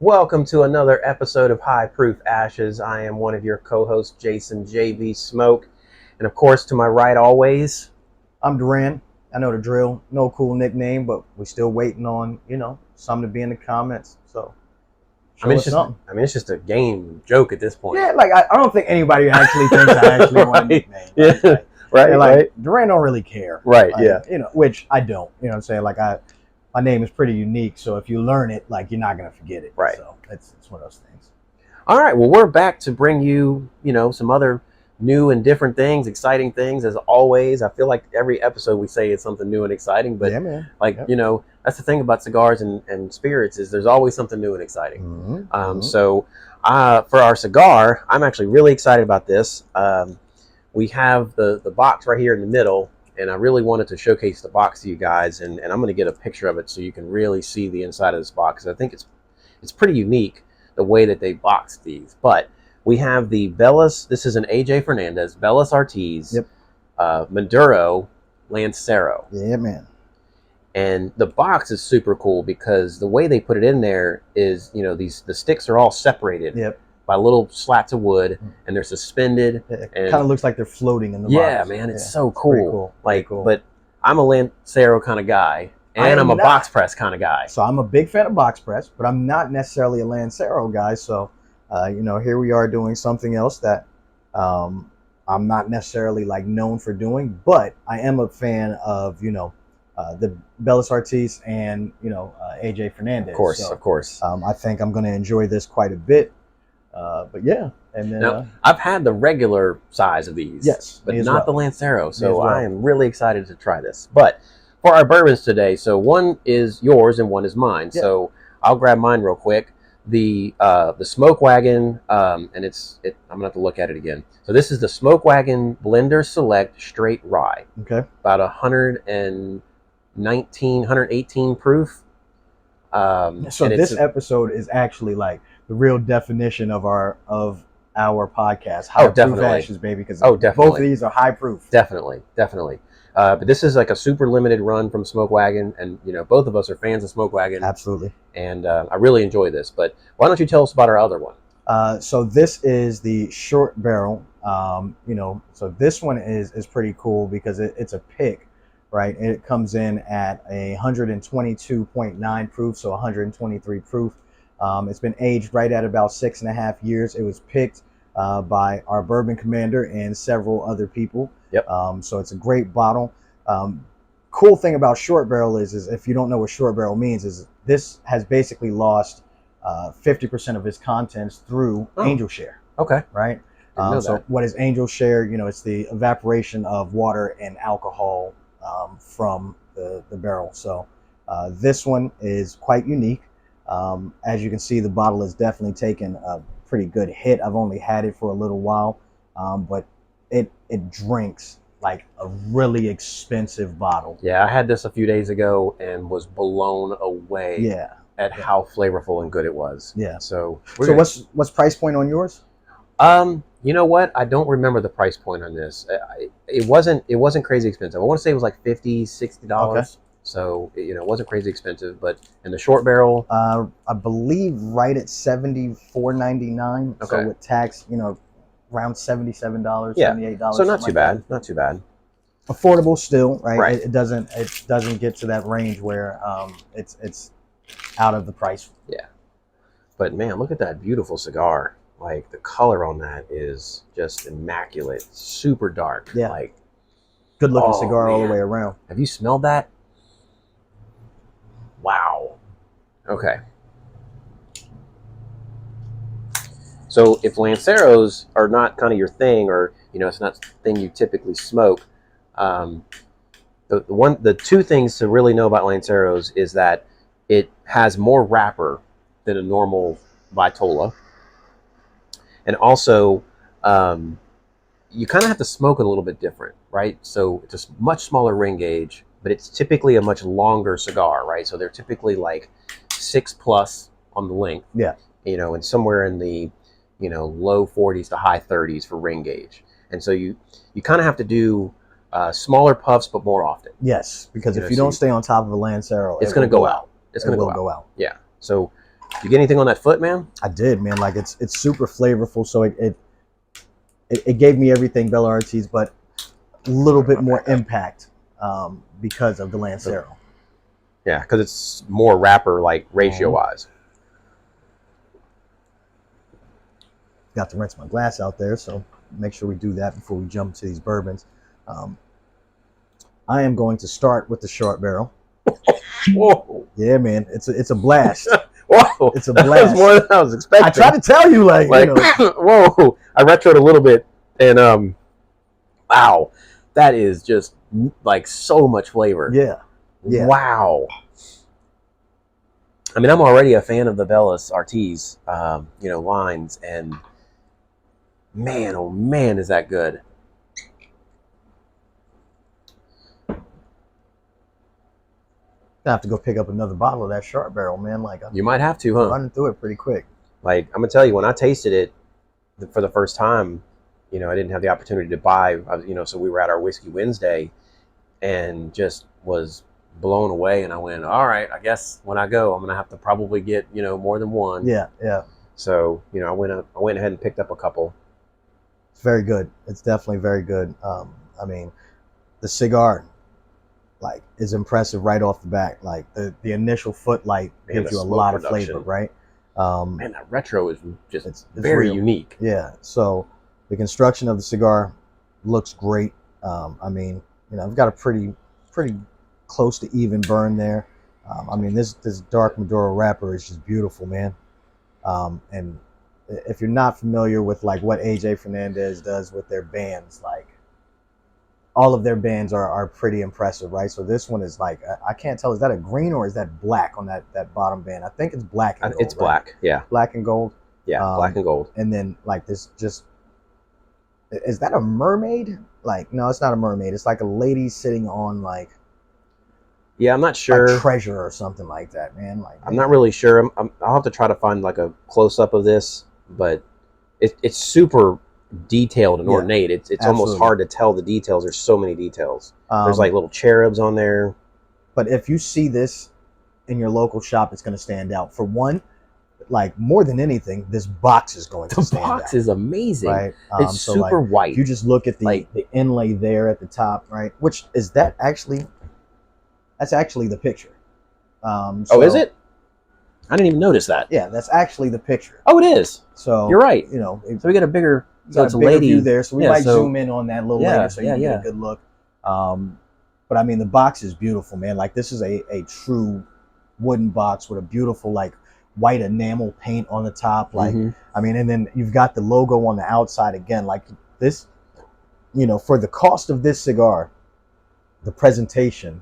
Welcome to another episode of High Proof Ashes. I am one of your co-hosts, Jason JB Smoke. And of course, to my right always, I'm Duran. I know the drill. No cool nickname, but we're still waiting on, something to be in the comments. So, it's just a game joke at this point. Yeah, like I don't think anybody actually thinks I actually want a nickname. Yeah, right. Duran don't really care. Right, like, yeah. Which I don't. You know what I'm saying? Like my name is pretty unique, so if you learn it, like you're not gonna forget it. Right. So it's one of those things. All right, well, we're back to bring you, some other new and different things, exciting things as always. I feel like every episode we say it's something new and exciting, but yeah, man. That's the thing about cigars and spirits is there's always something new and exciting. So for our cigar, I'm actually really excited about this. We have the box right here in the middle, and I really wanted to showcase the box to you guys, and I'm going to get a picture of it so you can really see the inside of this box. I think it's pretty unique the way that they boxed these. But we have the Bellas. This is an AJ Fernandez Bellas Ortiz, Maduro Lancero. Yeah, man. And the box is super cool because the way they put it in there is, the sticks are all separated by little slats of wood, and they're suspended. It kind of looks like they're floating in the box. Yeah, man, it's so cool. Pretty cool. But I'm a Lancero kind of guy, and I'm a box press kind of guy. So I'm a big fan of box press, but I'm not necessarily a Lancero guy. So, here we are doing something else that I'm not necessarily like known for doing, but I am a fan of, the Bellas Ortiz and, AJ Fernandez. Of course. I think I'm going to enjoy this quite a bit. But yeah. And then now, I've had the regular size of these, yes, but not the Lancero. So I am really excited to try this. But for our bourbons today, so one is yours and one is mine. Yeah. So I'll grab mine real quick. The Smoke Wagon, and I'm gonna have to look at it again. So this is the Smoke Wagon Blender Select Straight Rye. Okay. About 118 proof. So this episode is actually like the real definition of our podcast. High proof ashes, baby. Because both of these are high proof. Definitely. But this is like a super limited run from Smoke Wagon, and both of us are fans of Smoke Wagon. Absolutely. And I really enjoy this. But why don't you tell us about our other one? So this is the short barrel. So this one is pretty cool because it's a pick, right? It comes in at 122.9 proof, so 123 proof. It's been aged right at about 6.5 years. It was picked by our bourbon commander and several other people. Yep. So it's a great bottle. Cool thing about short barrel is if you don't know what short barrel means, is this has basically lost 50% of its contents through angel share. Okay. Right. So what is angel share? It's the evaporation of water and alcohol from the barrel. So this one is quite unique. As you can see, the bottle has definitely taken a pretty good hit. I've only had it for a little while, but it drinks like a really expensive bottle. Yeah, I had this a few days ago and was blown away at how flavorful and good it was. Yeah. So what's price point on yours? You know what? I don't remember the price point on this. It wasn't crazy expensive. I want to say it was like $50, $60. Okay. So, it wasn't crazy expensive, but in the short barrel, I believe right at $74.99. Okay. So with tax, around $77, $78. So not too bad. Not too bad. Affordable still, right? Right. It doesn't get to that range where it's out of the price. Yeah. But man, look at that beautiful cigar. Like the color on that is just immaculate. Super dark. Yeah. Like good looking cigar all the way around. Have you smelled that? Wow. Okay. So if Lanceros are not kind of your thing, or it's not the thing you typically smoke, the two things to really know about Lanceros is that it has more wrapper than a normal Vitola, and also you kind of have to smoke it a little bit different, right? So it's a much smaller ring gauge, but it's typically a much longer cigar, right? So they're typically like 6+ on the length, and somewhere in the low 40s to high 30s for ring gauge. And so you kind of have to do smaller puffs, but more often. Yes, because if you don't stay on top of a Lancero, it's going to go out. It's going to go out. out. Yeah. So You get anything on that foot, man? I did, man. Like it's super flavorful, so it gave me everything Bella Ortiz, but a little bit more impact because of the Lancero. Yeah, because it's more wrapper like ratio wise. Got to rinse my glass out there, so make sure we do that before we jump to these bourbons. I am going to start with the short barrel. Whoa! Yeah, man, it's a blast. Whoa! It's a blast. That was more than I was expecting. I tried to tell you, like you know. Whoa! I retroed a little bit, and wow, that is just like so much flavor. Yeah. Yeah. Wow. I mean, I'm already a fan of the Bella Ortiz, lines, and man, oh man, is that good. I have to go pick up another bottle of that short barrel, man. Like you might have to, huh? Running through it pretty quick. Like I'm gonna tell you, when I tasted it for the first time, I didn't have the opportunity to buy, so we were at our Whiskey Wednesday, and just was blown away. And I went, all right, I guess when I go, I'm gonna have to probably get more than one. Yeah, yeah. So I went ahead and picked up a couple. It's very good. It's definitely very good. I mean, the cigar, like, is impressive right off the bat. Like the initial footlight gives you a lot of flavor, right? Man, that retro is just it's very real. unique. Yeah. So the construction of the cigar looks great. I mean, I've got a pretty close to even burn there. I mean, this dark Maduro wrapper is just beautiful, man. And if you're not familiar with like what AJ Fernandez does with their bands, like all of their bands are pretty impressive, right? So this one is like, I can't tell, is that a green or is that black on that bottom band? I think it's black and gold. It's black, right? Yeah. Black and gold. Yeah, black and gold. And then like this just, is that a mermaid? Like, no, it's not a mermaid. It's like a lady sitting on like, yeah, I'm not sure. A treasure or something like that, man. Like, I'm not really sure. I'll have to try to find like a close up of this, but it's super detailed and ornate. It's almost hard to tell the details. There's so many details. There's like little cherubs on there. But if you see this in your local shop, it's going to stand out. For one, like more than anything, this box is going to stand out. The box is amazing. Right? It's so super like, white. If you just look at the inlay there at the top, right? Which is that actually? That's actually the picture. Oh, is it? I didn't even notice that. Yeah, that's actually the picture. Oh, it is. So you're right. So we get a bigger. So it's a bigger lady view there. So we might zoom in on that a little later, so you can get a good look. But I mean, the box is beautiful, man. Like this is a true wooden box with a beautiful like white enamel paint on the top. Like I mean, and then you've got the logo on the outside again. Like this, for the cost of this cigar, the presentation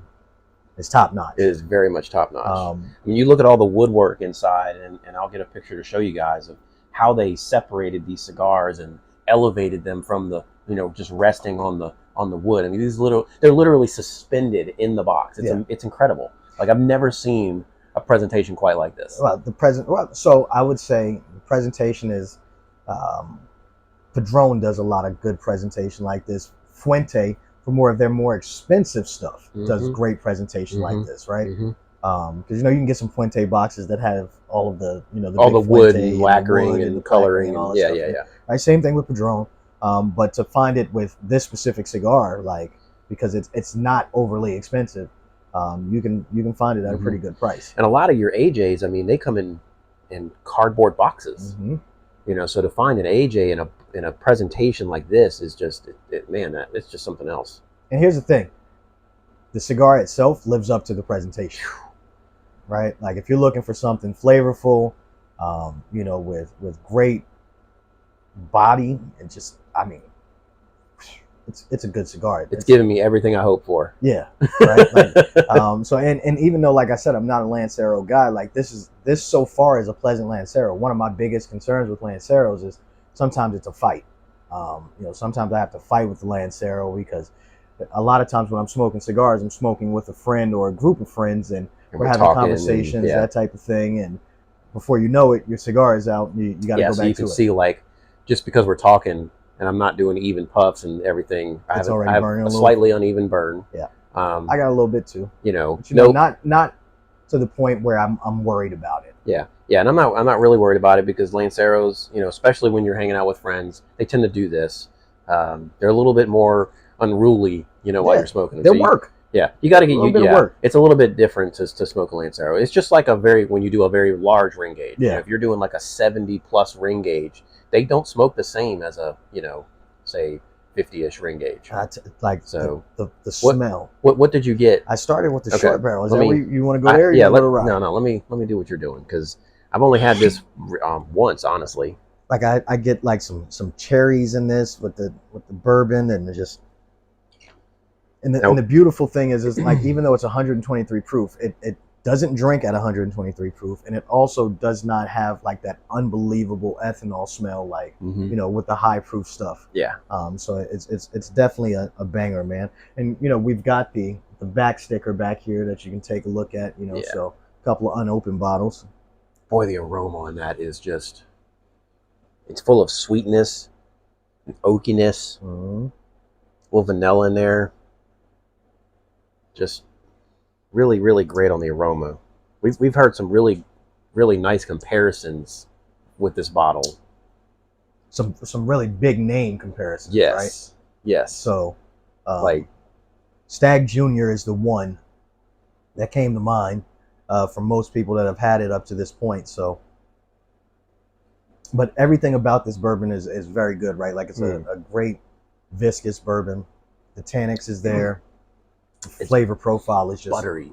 is top notch. It is very much top notch. When you look at all the woodwork inside, and I'll get a picture to show you guys of how they separated these cigars and elevated them from the just resting on the wood. I mean, they're literally suspended in the box. It's incredible. Like I've never seen a presentation quite like this. Well, so I would say the presentation is Padron does a lot of good presentation like this. Fuente, for more of their more expensive stuff, does great presentation like this, right? Because you can get some Fuente boxes that have all of the all the wood and lacquering and coloring and all that stuff. Yeah. Right, same thing with Padron, but to find it with this specific cigar, like because it's not overly expensive, you can find it at a pretty good price. And a lot of your AJs, I mean, they come in cardboard boxes. So to find an AJ in a presentation like this is just it's just something else. And here's the thing: the cigar itself lives up to the presentation, right? Like if you're looking for something flavorful, with great body, and just it's a good cigar. It's giving me everything I hope for. Yeah, right. Like, so and even though, like I said, I'm not a Lancero guy, like this so far is a pleasant Lancero. One of my biggest concerns with Lanceros is sometimes it's a fight. Sometimes I have to fight with the Lancero because a lot of times when I'm smoking cigars, I'm smoking with a friend or a group of friends, and we're having conversations, that type of thing. And before you know it, your cigar is out. You got to go back to it. So you can see, like, just because we're talking and I'm not doing even puffs and everything, I have a slightly uneven burn. Yeah, I got a little bit too. But, not to the point where I'm worried about it. Yeah, Yeah, and I'm not really worried about it because Lanceros, especially when you're hanging out with friends, they tend to do this. They're a little bit more unruly, while Yeah, you're smoking them. they'll work. Yeah, you got to A get little bit of work. It's a little bit different to smoke a Lancero. It's just like when you do a very large ring gauge. Yeah. If you're doing like a 70 plus ring gauge, they don't smoke the same as a say 50-ish ring gauge. Like so the smell. What did you get? I started with the short barrel. Is that where you want to go there? Yeah. No. Let me do what you're doing because I've only had this once, honestly. Like I get like some cherries in this with the bourbon and just. And the beautiful thing is like even though it's 123 proof, it doesn't drink at 123 proof, and it also does not have like that unbelievable ethanol smell like with the high proof stuff. Yeah. So it's definitely a banger, man. And we've got the back sticker back here that you can take a look at. So a couple of unopened bottles. Boy, the aroma on that is just. It's full of sweetness and oakiness. A little vanilla in there. Just really, really great on the aroma. We've heard some really, really nice comparisons with this bottle. Some really big name comparisons. Yes. Right? Yes. So, Stag Junior is the one that came to mind for most people that have had it up to this point. So, but everything about this bourbon is very good, right? Like it's a great viscous bourbon. The tannins is there. The flavor profile is just buttery,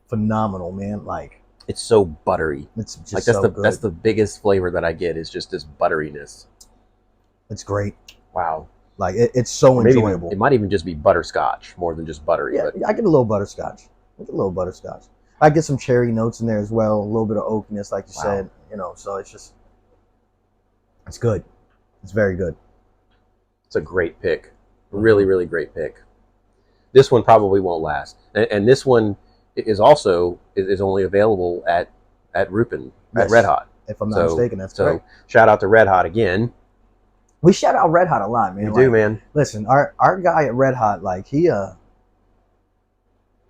phenomenal, man. Like it's so buttery. It's just like good. That's the biggest flavor that I get is just this butteriness. It's great. Wow. Like it's so enjoyable. It might even just be butterscotch more than just buttery. Yeah, I get a little butterscotch. I get some cherry notes in there as well. A little bit of oakiness, like you said. So it's good. It's very good. It's a great pick. Really, really great pick. This one probably won't last, and this one is also is only available at Rupin at Red Hot. If I'm not mistaken, that's correct. So shout out to Red Hot again. We shout out Red Hot a lot, man. We do, man. Listen, our guy at Red Hot, like he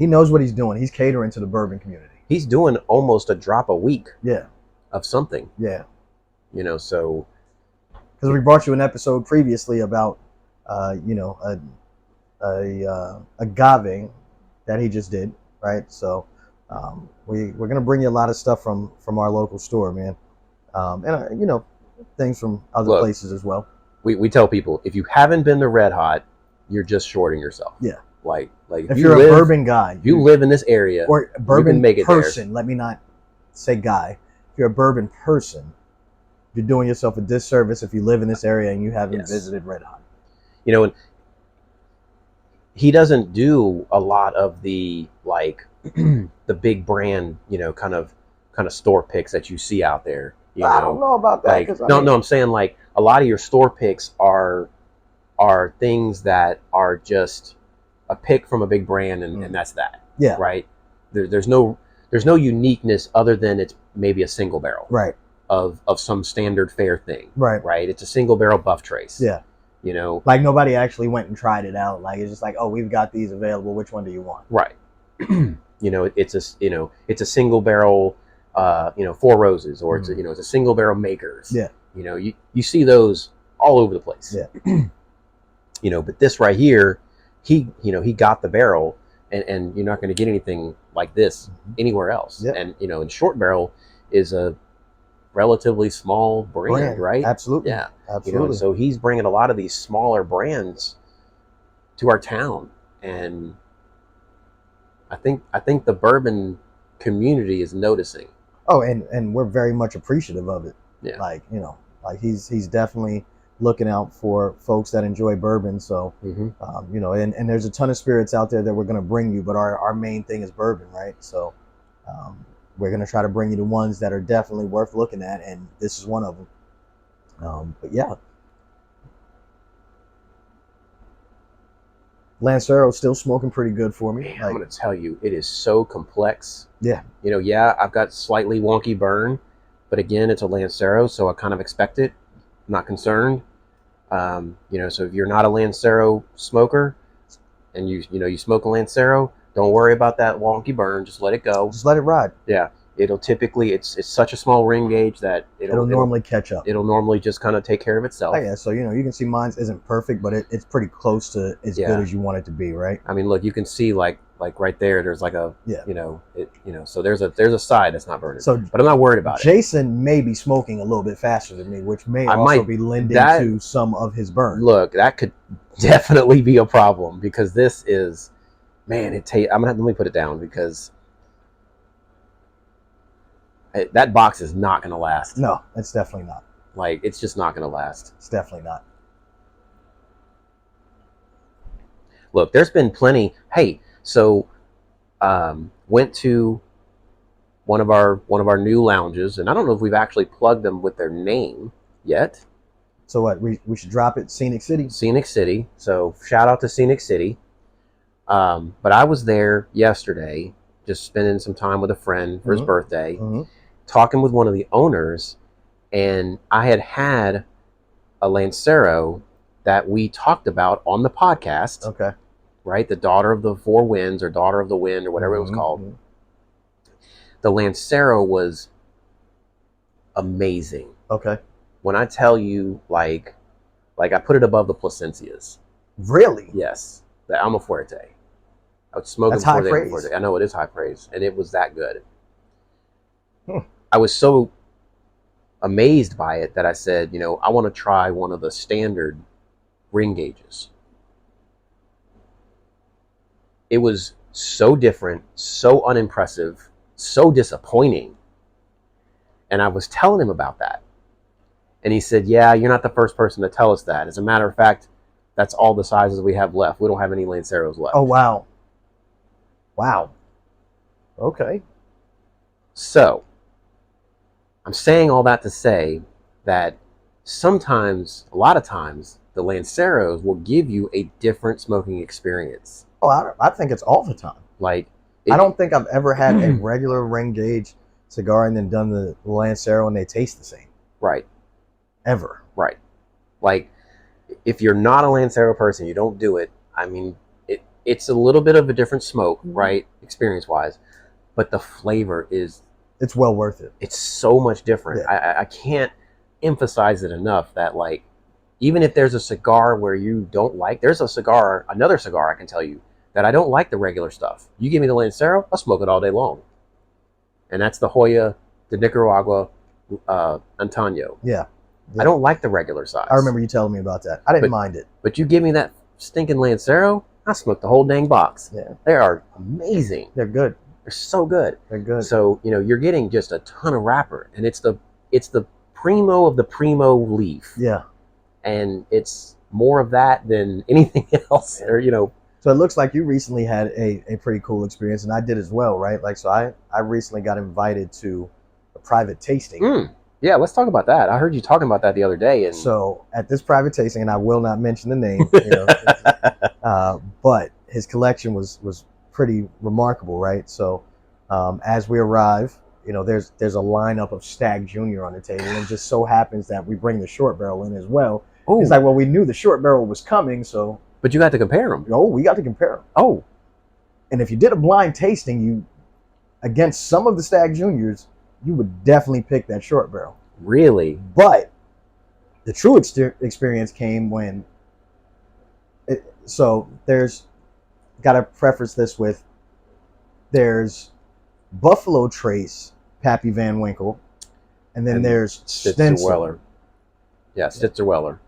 knows what he's doing. He's catering to the bourbon community. He's doing almost a drop a week. Yeah. Of something. Yeah. So. Because we brought you an episode previously about, agave that he just did, right? So we're gonna bring you a lot of stuff from our local store, man, and things from other places as well. We tell people if you haven't been to Red Hot, you're just shorting yourself. Yeah, like if you're a bourbon guy, if you live in this area or a bourbon make it person. there. Let me not say guy. If you're a bourbon person, you're doing yourself a disservice if you live in this area and you haven't visited Red Hot. And he doesn't do a lot of the the big brand, kind of store picks that you see out there. I don't know about that. No, I'm saying like a lot of your store picks are things that are just a pick from a big brand and that's that. Yeah. Right. There's no uniqueness other than it's maybe a single barrel. Right. Of some standard fare thing. Right. Right. It's a single barrel buff trace. Yeah. Like nobody actually went and tried it out. Like it's just like, oh, we've got these available. Which one do you want? Right. It's a single barrel, Four Roses, or it's a single barrel Makers. Yeah. You see those all over the place. Yeah. But this right here, he got the barrel, and you're not going to get anything like this anywhere else. Yeah. And Short Barrel is a relatively small brand, right? Absolutely. Yeah. Absolutely. So he's bringing a lot of these smaller brands to our town, and I think the bourbon community is noticing. Oh, and we're very much appreciative of it. Yeah. Like he's definitely looking out for folks that enjoy bourbon. So and there's a ton of spirits out there that we're going to bring you, but our main thing is bourbon, right? So we're going to try to bring you the ones that are definitely worth looking at, and this is one of them. But yeah, Lancero's still smoking pretty good for me. I'm going to tell you, it is so complex. Yeah. I've got slightly wonky burn, but again, it's a Lancero, so I kind of expect it. I'm not concerned. So if you're not a Lancero smoker and you smoke a Lancero, don't worry about that wonky burn. Just let it go. Just let it ride. Yeah. it'll typically it's such a small ring gauge that It'll normally catch up. It'll normally just kind of take care of itself. Oh, yeah, so you can see mine isn't perfect, but it's pretty close to as good as you want it to be, right? I mean, look, you can see like right there. There's like a so there's a side that's not burning. So, but I'm not worried about it. Jason may be smoking a little bit faster than me, which may also be lending to some of his burn. Look, that could definitely be a problem because this is, man. Let me put it down because that box is not going to last. No, it's definitely not. Like, it's just not going to last. It's definitely not. Look, there's been plenty. Hey, so went to one of our new lounges, and I don't know if we've actually plugged them with their name yet. So what? We should drop it. Scenic City. Scenic City. So shout out to Scenic City. But I was there yesterday, just spending some time with a friend for his birthday, talking with one of the owners, and I had a Lancero that we talked about on the podcast. Okay. Right? The Daughter of the Four Winds or Daughter of the Wind or whatever it was called. The Lancero was amazing. Okay. When I tell you, like I put it above the Placencias. Really? Yes. The Alma Fuerte. I would smoke That's it before high praise. Fuerte. I know it is high praise. And it was that good. I was so amazed by it that I said, I want to try one of the standard ring gauges. It was so different, so unimpressive, so disappointing. And I was telling him about that. And he said, yeah, you're not the first person to tell us that. As a matter of fact, that's all the sizes we have left. We don't have any Lanceros left. Oh, wow. Wow. Okay. So, I'm saying all that to say that sometimes, a lot of times, the Lanceros will give you a different smoking experience. Oh, I think it's all the time. Like, I don't think I've ever had a regular ring gauge cigar and then done the Lancero and they taste the same. Right. Ever. Right. Like, if you're not a Lancero person, you don't do it. I mean, it's a little bit of a different smoke, right? Experience-wise. But the flavor is... It's well worth it. It's so much different. Yeah. I can't emphasize it enough that, like, even if there's a cigar where you don't like... There's another cigar I can tell you, that I don't like the regular stuff. You give me the Lancero, I'll smoke it all day long. And that's the Hoya de Nicaragua Antonio. Yeah. I don't like the regular size. I remember you telling me about that. I didn't mind it. But you give me that stinking Lancero, I smoke the whole dang box. Yeah. They are amazing. They're good. They're so good. They're good. So, you're getting just a ton of wrapper. And it's the primo of the primo leaf. Yeah. And it's more of that than anything else. Or, So it looks like you recently had a pretty cool experience, and I did as well, right? Like, so I recently got invited to a private tasting. Yeah, let's talk about that. I heard you talking about that the other day. And so at this private tasting, and I will not mention the name, but his collection was pretty remarkable, right? So as we arrive, there's a lineup of Stag Junior on the table, and it just so happens that we bring the short barrel in as well. Ooh. It's like, well, we knew the short barrel was coming, so... But you got to compare them. Oh, we got to compare them. Oh. And if you did a blind tasting, against some of the Stag Juniors, you would definitely pick that short barrel. Really? But the true experience came when... got to preface this with, there's Buffalo Trace, Pappy Van Winkle, and then there's Stencil. Weller. Yeah, Stitzer Weller.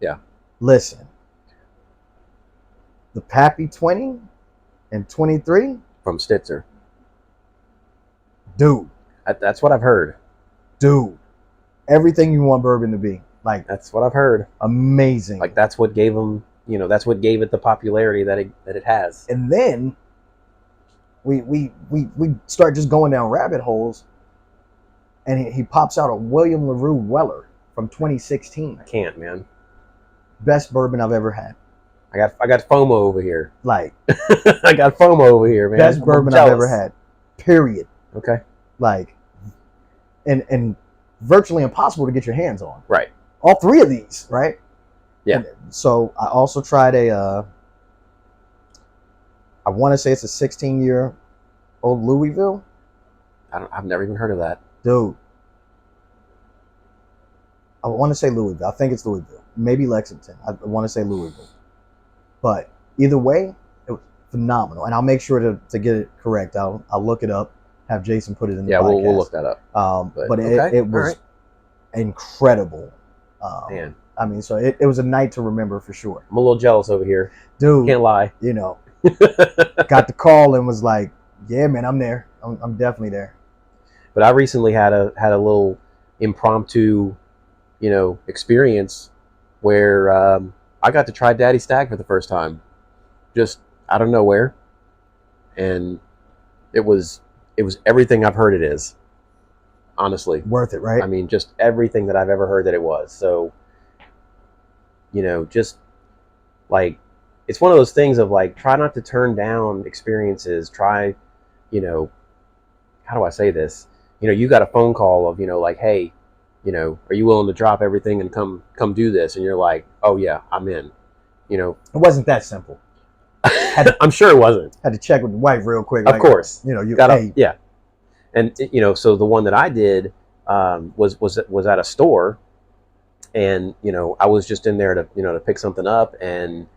Yeah. Listen. The Pappy 20 and 23 from Stitzer. Dude. That's what I've heard. Dude. Everything you want bourbon to be. Like, that's what I've heard. Amazing. Like, that's what gave them, that's what gave it the popularity that it has. And then we start just going down rabbit holes, and he pops out a William LaRue Weller from 2016. I can't, man. Best bourbon I've ever had. I got FOMO over here. Like, I got FOMO over here, man. Best bourbon I've ever had. Period. Okay. Like, and virtually impossible to get your hands on. Right. All three of these, right? Yeah. And so I also tried I want to say it's a 16-year-old Louisville. I've never even heard of that. Dude. I want to say Louisville. I think it's Louisville. Maybe Lexington. I want to say Louisville. But either way, it was phenomenal. And I'll make sure to get it correct. I'll look it up, have Jason put it in the podcast. We'll look that up. But it was incredible. Man. I mean, so it was a night to remember for sure. I'm a little jealous over here. Dude. Can't lie. You know, got the call and was like, yeah, man, I'm there. I'm definitely there. But I recently had a little impromptu, experience where I got to try Daddy Stag for the first time, just out of nowhere, and it was everything I've heard it is. Honestly, worth it, right? I mean, just everything that I've ever heard that it was. So, just like, it's one of those things of like, try not to turn down experiences. Try, how do I say this? You got a phone call of, like, hey, are you willing to drop everything and come do this? And you're like, oh yeah, I'm in. It wasn't that simple. I'm sure it wasn't. Had to check with the wife real quick. Of course, you got to, yeah. And so the one that I did was at a store, and I was just in there to to pick something up, and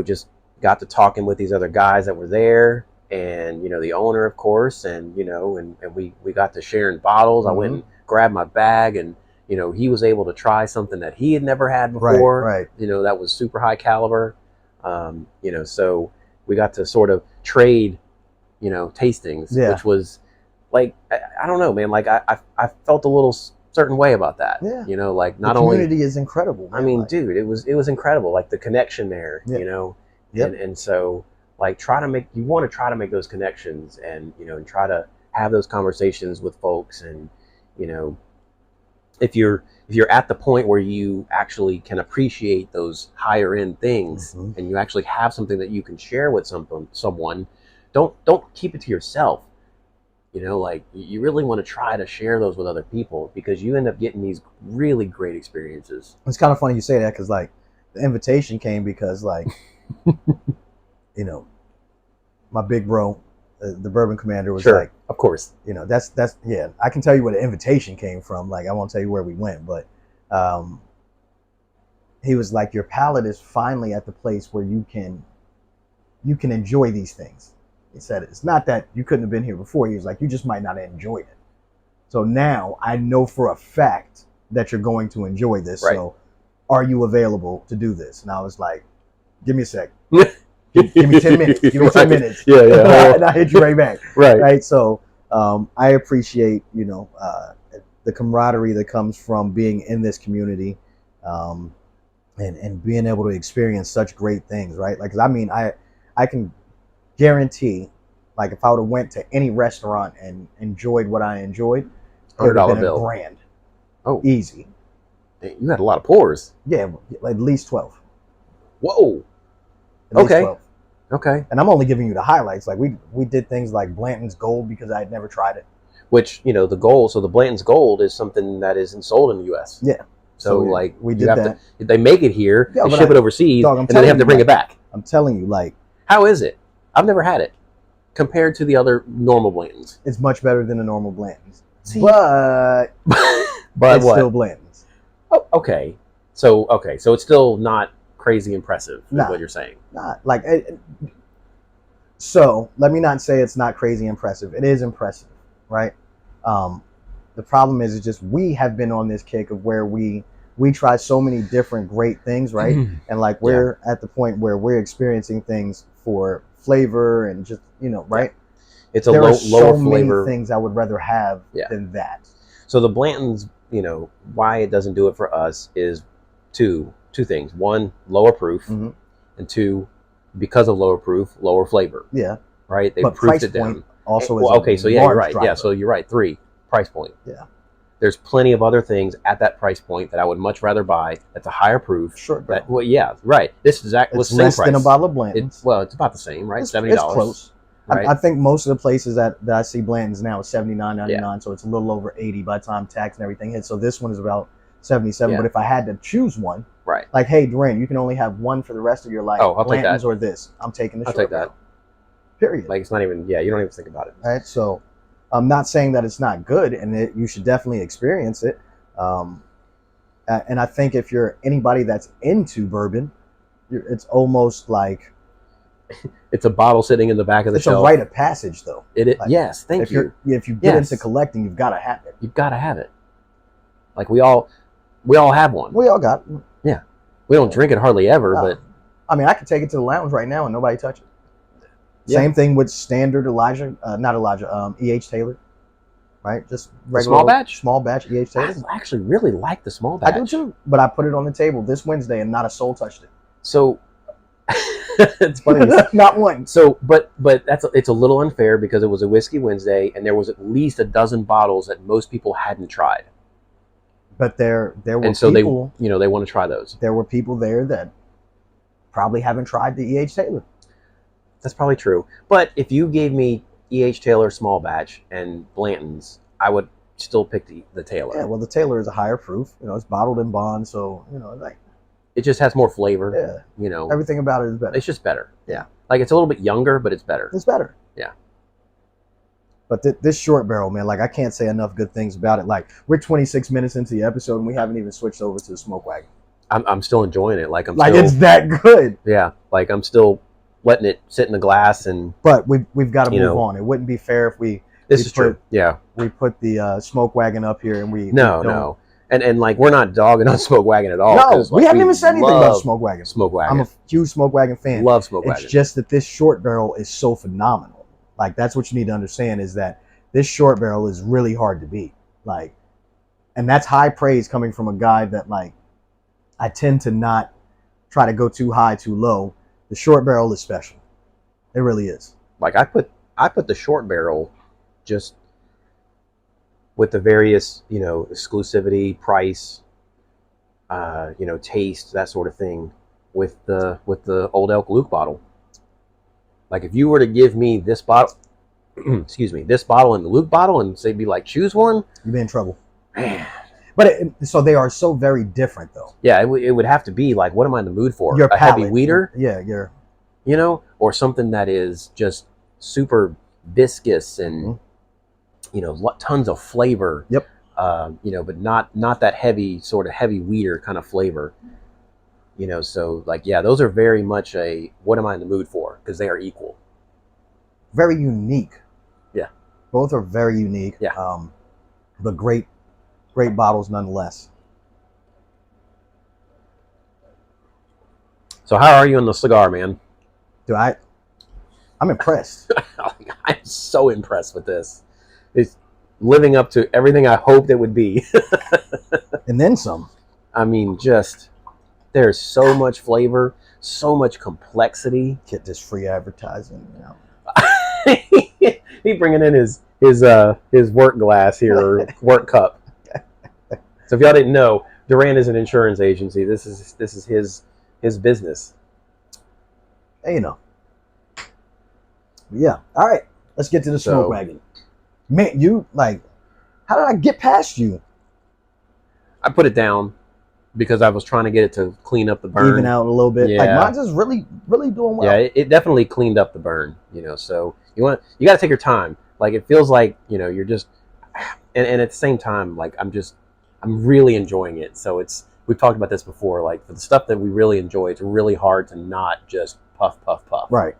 just got to talking with these other guys that were there, and the owner, of course, and and we got to sharing bottles. Mm-hmm. I went and grabbed my bag, and he was able to try something that he had never had before. Right. That was super high caliber. So we got to sort of trade tastings, which was like, I don't know, man, like I felt a little certain way about that. Yeah. Like, not the only community is incredible, man. I mean, dude, it was incredible, like the connection there. Yep. And so, like, you want to try to make those connections, and and try to have those conversations with folks, and if you're at the point where you actually can appreciate those higher end things, mm-hmm. and you actually have something that you can share with someone, don't keep it to yourself. Like, you really want to try to share those with other people, because you end up getting these really great experiences. It's kind of funny you say that, because like the invitation came because like my big bro, the bourbon commander, was sure, like, of course, that's yeah. I can tell you where the invitation came from. Like, I won't tell you where we went, but he was like, your palate is finally at the place where you can enjoy these things. He said, it's not that you couldn't have been here before. He was like, you just might not have enjoyed it. So now I know for a fact that you're going to enjoy this. Right. So are you available to do this? And I was like, give me a sec. Give me 10 minutes. Give me 10 minutes. Yeah. And I hit you right back. Right. So I appreciate, the camaraderie that comes from being in this community, and being able to experience such great things, right? Like, 'cause I mean, I can guarantee, like, if I would have went to any restaurant and enjoyed what I enjoyed, it would have been bill. $1,000. Oh, easy. You had a lot of pours. Yeah, at least 12. Whoa. At least 12. Okay. And I'm only giving you the highlights. Like, we did things like Blanton's Gold, because I had never tried it. Which, the gold. So the Blanton's Gold is something that isn't sold in the U.S. Yeah. So like, we did that. They make it here, they ship it overseas, and then they have to bring it back. I'm telling you, like, how is it? I've never had it compared to the other normal Blantons. It's much better than the normal Blantons. But it's what? Still Blantons. Oh, okay. So it's still not crazy impressive, is what you're saying. Not like so let me not say it's not crazy impressive. It is impressive, right? The problem is just we have been on this kick of where we try so many different great things, right? And like, we're at the point where we're experiencing things for flavor and just, right? It's a lower flavor. Many things I would rather have than that. So the Blantons, why it doesn't do it for us is two things. One, lower proof, mm-hmm. and two, because of lower proof, lower flavor. Yeah. Right? They proofed it down. Also, so yeah, you're right. Driver. Yeah, so you're right. 3, price point. Yeah. There's plenty of other things at that price point that I would much rather buy that's a higher proof. Sure. That, right. This is exactly the same price. Less than a bottle of Blanton's. It's about the same, right? $70. It's close. Right? I think most of the places that I see Blanton's now is $79.99, so it's a little over $80 by the time tax and everything hits. So this one is about $77. But if I had to choose one, right? Like, hey, Duran, you can only have one for the rest of your life. Oh, I'll take Blanton's that. or this. I'm taking the short I'll take that. route. Period. Like, it's not even. Yeah, you don't even think about it. Right. So, I'm not saying that it's not good, and you should definitely experience it. Um, and I think if you're anybody that's into bourbon, it's almost like It's a bottle sitting in the back of the it's a shelf. rite of passage, though. It Like, yes, thank you. If you get Yes. into collecting, you've got to have it. You've got to have it. Like we all have one. We all got it. Yeah, we don't drink it hardly ever, No. but I mean, I could take it to the lounge right now and nobody touch it. Yeah. Same thing with standard E.H. Taylor, right? Just regular small batch. E.H. Taylor. I actually really like the small batch. I do too, but I put it on the table this Wednesday and not a soul touched it. So it's funny. Not one. So, but it's a little unfair because it was a Whiskey Wednesday and there was at least a dozen bottles that most people hadn't tried. But there were and so people, they want to try those. There were people there that probably haven't tried the E.H. Taylor. That's probably true. But if you gave me E.H. Taylor small batch and Blanton's, I would still pick the Taylor. Yeah, well, the Taylor is a higher proof. It's bottled in bond, so like it just has more flavor. Yeah, everything about it is better. It's just better. Yeah, like it's a little bit younger, but it's better. It's better. Yeah. But this short barrel, man, like I can't say enough good things about it. Like we're 26 minutes into the episode and we haven't even switched over to the smoke wagon. I'm still enjoying it. Like it's that good. Yeah, like I'm still letting it sit in the glass and. But we've got to move on. It wouldn't be fair if we. This is true. Yeah. We put the smoke wagon up here and we. No. And like we're not dogging on Smoke Wagon at all. No, we haven't even said anything about Smoke Wagon. Smoke Wagon. I'm a huge Smoke Wagon fan. Love Smoke Wagon. It's just that this short barrel is so phenomenal. Like that's what you need to understand is that this short barrel is really hard to beat. Like, and that's high praise coming from a guy that like I tend to not try to go too high, too low. The short barrel is special. It really is. Like I put the short barrel just with the various, exclusivity, price, taste, that sort of thing with the Old Elk Luke bottle. Like if you were to give me this bottle, excuse me, this bottle and the Luke bottle and say be like choose one, you'd be in trouble. Man. But so they are so very different though. Yeah, it would have to be like, what am I in the mood for? Your palate. Heavy weeder? Yeah, or something that is just super viscous and tons of flavor. Yep. But not that heavy sort of heavy weeder kind of flavor. So like those are very much a what am I in the mood for? Because they are equal. Very unique. Yeah. Both are very unique. Yeah. But great bottles nonetheless. So how are you in the cigar, man? I'm impressed. I'm so impressed with this. It's living up to everything I hoped it would be. And then some. I mean, just there's so much flavor, so much complexity. Get this free advertising now. He bringing in his work glass here, or work cup. So if y'all didn't know, Duran is an insurance agency. This is his business. Hey, Yeah. All right. Let's get to the smoke wagon. Man, you how did I get past you? I put it down because I was trying to get it to clean up the burn. Even out a little bit. Yeah. Like mine's is really, really doing well. Yeah, it definitely cleaned up the burn, so you got to take your time. Like it feels like, you're just, and at the same time, like I'm really enjoying it. So we've talked about this before, like for the stuff that we really enjoy, it's really hard to not just puff, puff, puff. Right.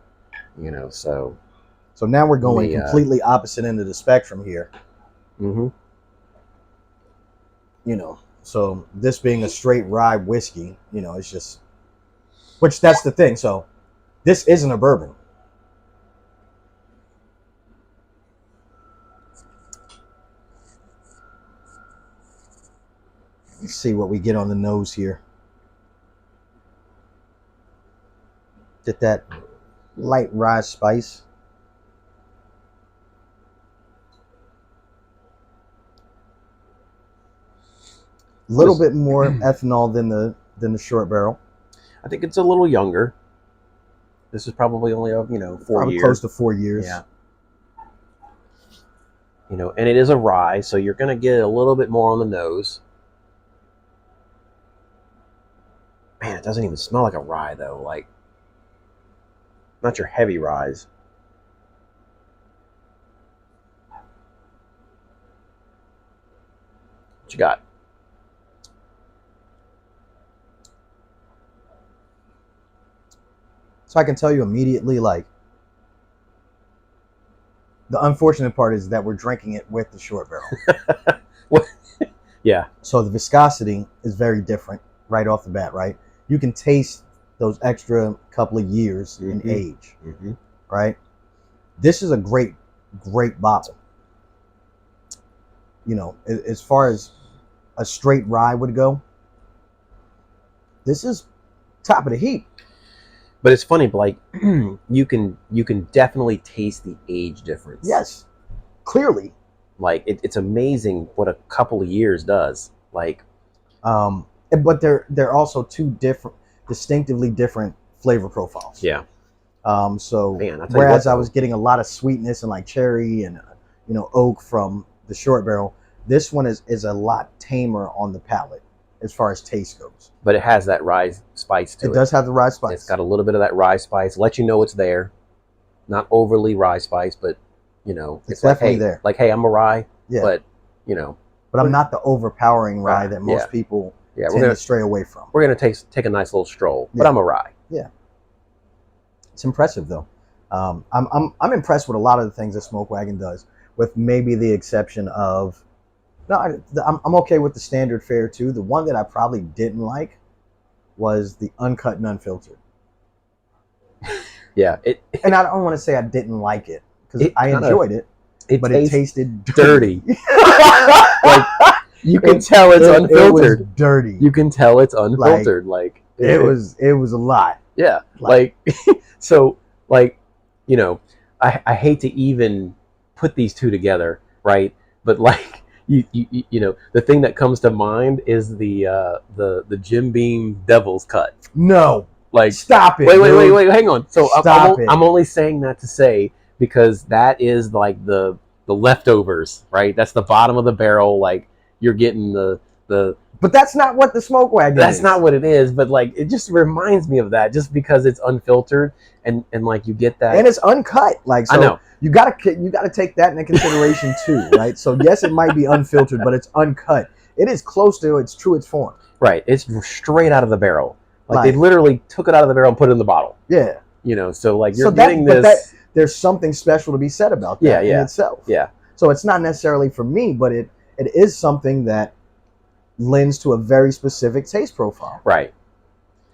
So now we're going completely opposite end of the spectrum here. Mm-hmm. So this being a straight rye whiskey, it's just, which that's the thing. So this isn't a bourbon. Let's see what we get on the nose here. Get that light rye spice. A little bit more ethanol than the short barrel. I think it's a little younger. This is probably only 4 years. Close to 4 years. Yeah. And it is a rye, so you're going to get a little bit more on the nose. Man, it doesn't even smell like a rye though. Like, not your heavy ryes. you got? So I can tell you immediately, like, the unfortunate part is that we're drinking it with the short barrel. What? Yeah. So the viscosity is very different right off the bat, right? You can taste those extra couple of years in age, right? This is a great bottle. You know, as far as a straight rye would go, this is top of the heap. But it's funny, like you can definitely taste the age difference. Yes, clearly. Like it's amazing what a couple of years does. Like, but they're also two distinctively different flavor profiles. Yeah. So Man, whereas I was getting a lot of sweetness and like cherry and oak from the short barrel, this one is a lot tamer on the palate as far as taste goes. But it has that rye spice to it. It does have the rye spice. It's got a little bit of that rye spice. Let you know it's there. Not overly rye spice, but it's like, definitely hey, there. Like, hey, I'm a rye, Yeah. but But I'm not the overpowering rye that most people tend to stray away from. We're gonna take a nice little stroll, but I'm a rye. Yeah. It's impressive though. I'm impressed with a lot of the things that Smoke Wagon does, with maybe the exception of I'm okay with the standard fare too. The one that I probably didn't like was the uncut and unfiltered. Yeah, and I don't want to say I didn't like it because I enjoyed it, but it tasted dirty. Like, you can tell it's unfiltered. It was dirty. You can tell it's unfiltered. Like it was a lot. Yeah, like so, like I hate to even put these two together, right? But like the thing that comes to mind is the Jim Beam Devil's Cut. No. Like, stop it. Wait, hang on. So I'm only saying that to say, because that is like the leftovers, right? That's the bottom of the barrel. Like, you're getting the But that's not what the Smoke Wagon is. That's not what it is, but like it just reminds me of that, just because it's unfiltered and like you get that. And it's uncut. Like, so I know. You gotta take that into consideration too, right? So yes, it might be unfiltered, but it's uncut. It is close to its form. Right. It's straight out of the barrel. Like they literally took it out of the barrel and put it in the bottle. Yeah. So like you're getting this. But there's something special to be said about that in itself. Yeah. So it's not necessarily for me, but it is something that lends to a very specific taste profile. Right.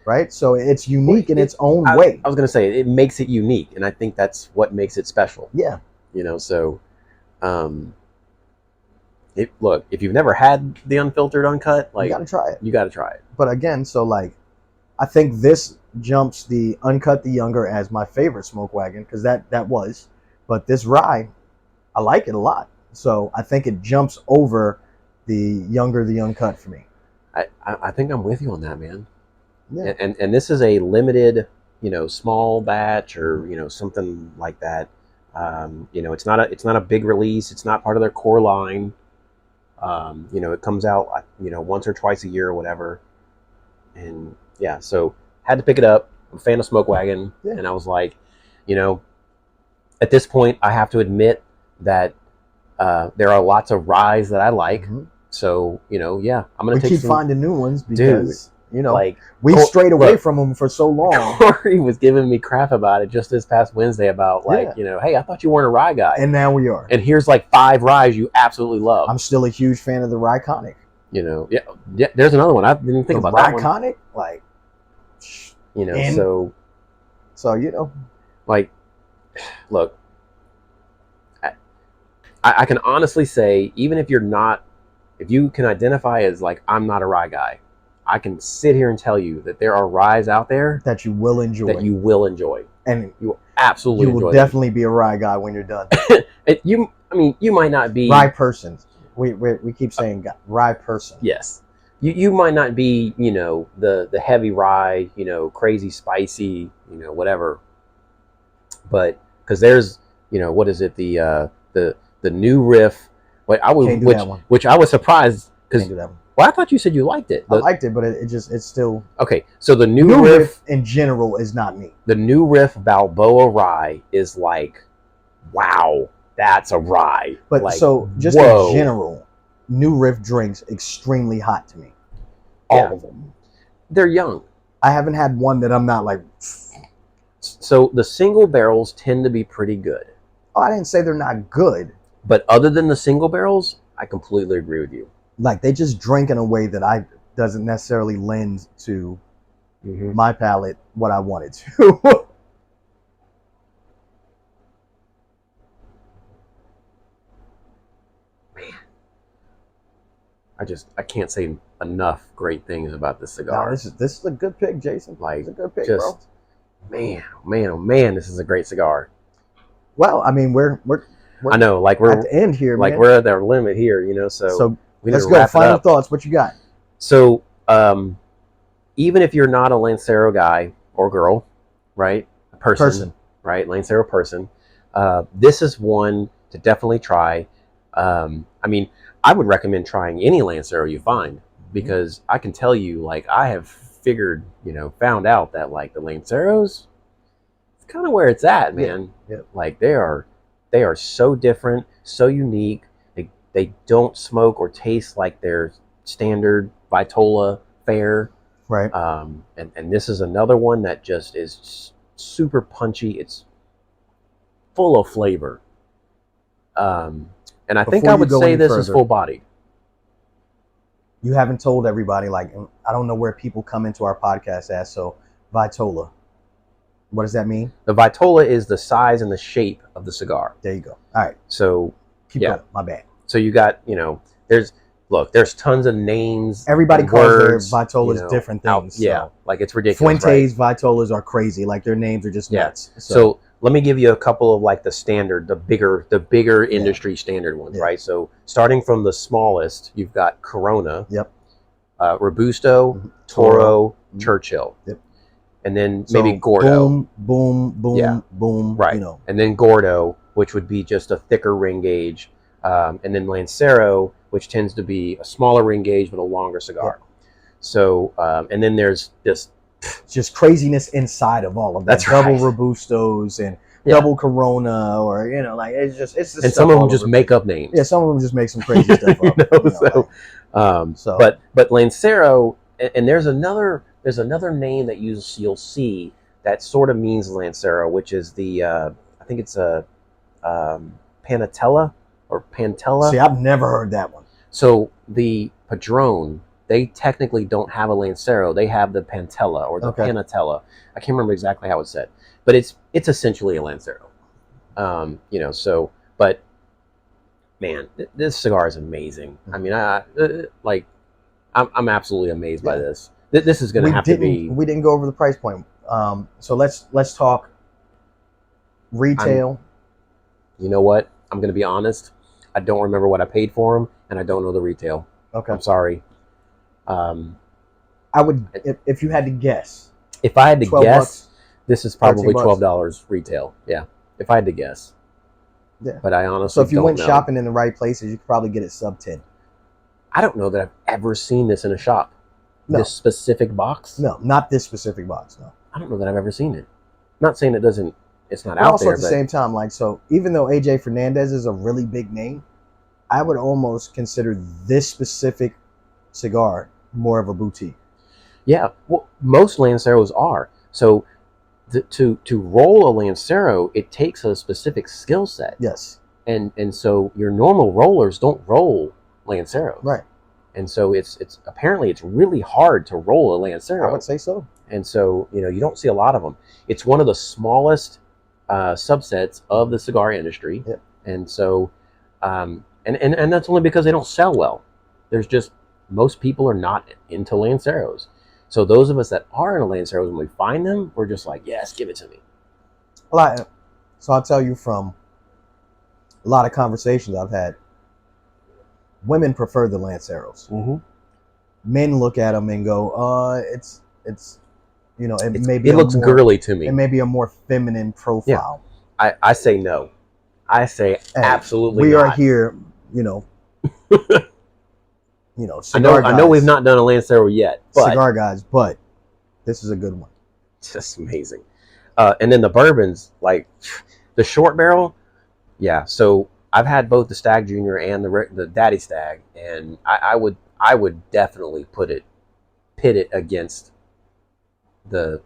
Right. So it's unique in its own way. I was going to say it makes it unique, and I think that's what makes it special. Yeah. So, look, if you've never had the unfiltered uncut, like you got to try it. You got to try it. But again, so like, I think this jumps the Uncut the Younger as my favorite Smoke Wagon, because that was. But this rye, I like it a lot. So I think it jumps over the Younger the Uncut for me. I think I'm with you on that, man. Yeah. And this is a limited, small batch or something like that. It's not a big release. It's not part of their core line. It comes out once or twice a year or whatever. And yeah, so had to pick it up. I'm a fan of Smoke Wagon, and I was like, at this point, I have to admit that there are lots of ryes that I like. Mm-hmm. So I'm gonna keep finding new ones because like we strayed away from them for so long. Corey was giving me crap about it just this past Wednesday about hey, I thought you weren't a rye guy, and now we are. And here's like 5 ryes you absolutely love. I'm still a huge fan of the Ryconic. Yeah. There's another one I didn't even think about. That one. Ryconic, like, so like, look, I can honestly say, even if you can identify as like I'm not a rye guy, I can sit here and tell you that there are ryes out there that you will enjoy. And you will absolutely enjoy. You will definitely be a rye guy when you're done. You might not be rye person. We keep saying rye person. Yes. You might not be, the heavy rye, crazy spicy, whatever. But because there's, what is it, the new riff, which I was surprised because I thought you said you liked it. I liked it, but it's still okay. So the new riff in general is not me. The new riff Balboa rye is like, wow, that's a rye. But like, so just in general, New Riff drinks extremely hot to me. All of them. They're young. I haven't had one that I'm not like. So the single barrels tend to be pretty good. Oh, I didn't say they're not good. But other than the single barrels, I completely agree with you. Like they just drink in a way that doesn't necessarily lend to my palate what I wanted to. Man, I can't say enough great things about this cigar. No, this is a good pick, Jason. Like, it's a good pick, just, bro. Man, oh man, this is a great cigar. Well, I mean, we're I know, like we're at the end here, like man. we're at our limit here, you know. So let's go. Final thoughts. What you got? So, even if you're not a Lancero guy or girl, right? Person. Right? Lancero person. This is one to definitely try. I mean, I would recommend trying any Lancero you find, because I can tell you, like, I have found out that like the Lanceros, it's kind of where it's at, man. Yeah. Like they are so different, so unique. They don't smoke or taste like their standard Vitola fare. Right. And this is another one that just is super punchy. It's full of flavor. And I think I would say this is full bodied. You haven't told everybody, like, I don't know where people come into our podcast as, so Vitola. What does that mean? The Vitola is the size and the shape of the cigar. There you go. All right. So keep going. My bad. So you got, there's tons of names. Everybody calls their Vitolas different things. Like it's ridiculous. Fuentes Vitolas are crazy. Like their names are just nuts. So let me give you a couple of like the standard, the bigger industry standard ones, right? So starting from the smallest, you've got Corona. Yep. Robusto, Toro, Churchill. Yep. And then maybe Gordo. Boom. Right. And then Gordo, which would be just a thicker ring gauge. And then Lancero, which tends to be a smaller ring gauge but a longer cigar. Yep. So, and then there's just craziness inside of all of that. That's double Robustos and double Corona, or like it's just and some of them just make up names. Yeah, some of them just make some crazy stuff up. But Lancero, and there's another name that you'll see that sort of means Lancero, which is the I think it's a Panatella or Pantella. See, I've never heard that one. So the Padron, they technically don't have a Lancero. They have the Pantella or the Panatella. I can't remember exactly how it's said, but it's essentially a Lancero. But man, this cigar is amazing. I mean, I'm absolutely amazed by this. This is going to have to be. We didn't go over the price point. So let's talk retail. You know what? I'm going to be honest. I don't remember what I paid for them, and I don't know the retail. Okay. I'm sorry. I would, if you had to guess. If I had to guess, $12, this is probably $12 retail. Yeah. If I had to guess. Yeah. But I honestly So if you don't went know. shopping in the right places, you could probably get it sub 10. I don't know that I've ever seen this in a shop. No. This specific box? No, not this specific box. No. I don't know that I've ever seen it. Not saying it's not out also there. At the same time, like, so even though AJ Fernandez is a really big name, I would almost consider this specific cigar more of a boutique. Yeah, well, most Lanceros are. So to roll a Lancero, it takes a specific skill set. Yes. And so your normal rollers don't roll Lanceros. Right. And so it's apparently it's really hard to roll a Lancero. I would say so. And so, you don't see a lot of them. It's one of the smallest subsets of the cigar industry. Yep. And so, and that's only because they don't sell well. There's just, most people are not into Lanceros. So those of us that are into Lanceros, when we find them, we're just like, yes, give it to me. So I'll tell you from a lot of conversations I've had, women prefer the Lanceros. Mm-hmm. Men look at them and go, it looks girly to me. It may be a more feminine profile. Yeah. I say no. I say absolutely we not. are here, cigar guys. I know we've not done a Lancero yet. But cigar guys, but this is a good one. Just amazing. And then the bourbons, like the short barrel. Yeah. So I've had both the Stag Junior and the Daddy Stag, and I would definitely pit it against the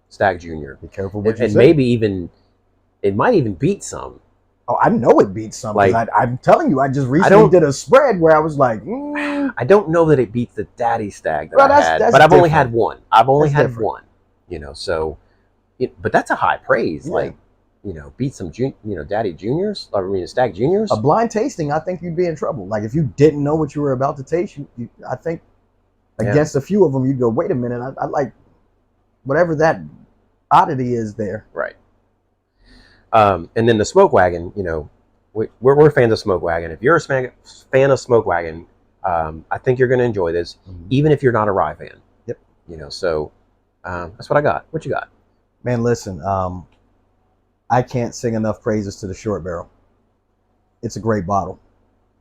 Stag Junior. Be careful what And you say. maybe even it might even beat some. Oh, I know it beats some. Like, I'm telling you, I just recently did a spread where I was like, I don't know that it beats the Daddy Stag that Well, I had, that's but I've only different. had one. I've only That's had different. one. You know, so but that's a high praise. Yeah. Like, you know, beat some Daddy Juniors. I mean, Stag Juniors. A blind tasting, I think you'd be in trouble. Like if you didn't know what you were about to taste, I think against a few of them, you'd go, wait a minute, I like whatever that oddity is there. Right. And then the Smoke Wagon, you know, we're fans of Smoke Wagon. If you're a fan of Smoke Wagon, I think you're going to enjoy this, even if you're not a rye fan. Yep. You know, so that's what I got. What you got? Man, listen, I can't sing enough praises to the Short Barrel. It's a great bottle.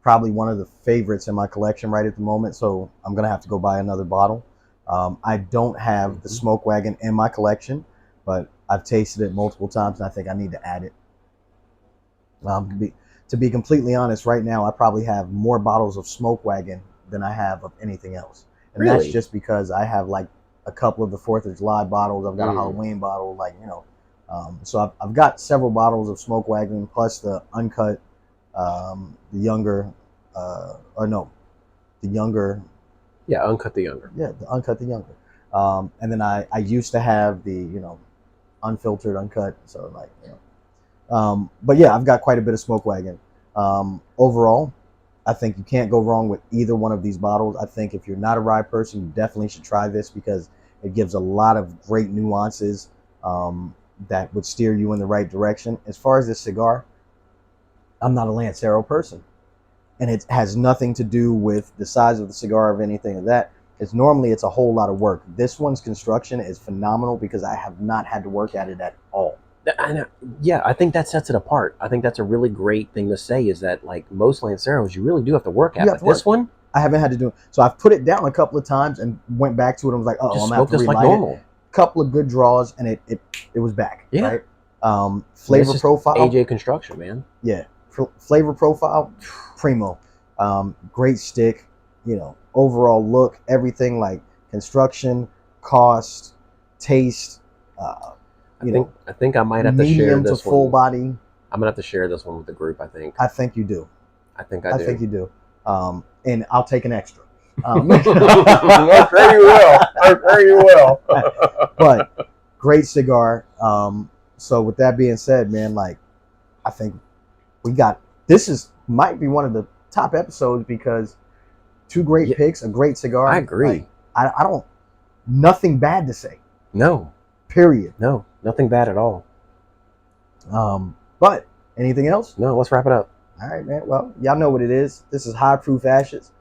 Probably one of the favorites in my collection right at the moment, so I'm going to have to go buy another bottle. I don't have the Smoke Wagon in my collection, but I've tasted it multiple times, and I think I need to add it. To be completely honest, right now I probably have more bottles of Smoke Wagon than I have of anything else, and Really? that's just because I have like a couple of the 4th of July bottles. I've got a Halloween bottle, like so I've got several bottles of Smoke Wagon plus the uncut, the younger, the younger. Yeah, Uncut the Younger. Yeah, the Uncut the Younger. And then I used to have the unfiltered uncut. So like but yeah, I've got quite a bit of Smoke Wagon. Overall, I think you can't go wrong with either one of these bottles. I think if you're not a rye person, you definitely should try this because it gives a lot of great nuances that would steer you in the right direction. As far as this cigar, I'm not a Lancero person. And it has nothing to do with the size of the cigar or anything of that. Because normally it's a whole lot of work. This one's construction is phenomenal because I have not had to work at it at all. Yeah, I think that sets it apart. I think that's a really great thing to say is that like most Lanceros, you really do have to work at it. This one, I haven't had to do it. So I've put it down a couple of times and went back to it and was like, oh, I'm going to have to relight it. Couple of good draws and it was back. Yeah. Right? Flavor profile. AJ Construction, man. Yeah. Flavor profile, primo. Great stick, overall look, everything like construction, cost, taste, I think I might have to share this medium to full body. I'm gonna have to share this one with the group. I think you do. I think you do. And I'll take an extra. I'm sure you will. I'm sure you will. But great cigar. So with that being said, man, like I think this might be one of the top episodes because two great picks, a great cigar. I agree. Like, I don't nothing bad to say. No. Period. No, nothing bad at all. But anything else? No, let's wrap it up. All right, man. Well, y'all know what it is. This is High Proof Ashes.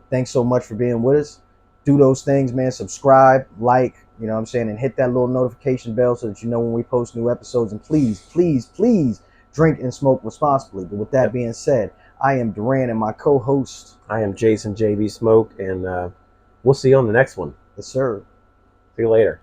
Thanks so much for being with us. Do those things, man. Subscribe, like, you know what I'm saying, and hit that little notification bell so that you know when we post new episodes. And please, please, please drink and smoke responsibly. But with that being said, I am Duran and my co-host. I am Jason JB Smoke, and we'll see you on the next one. Yes, sir. See you later.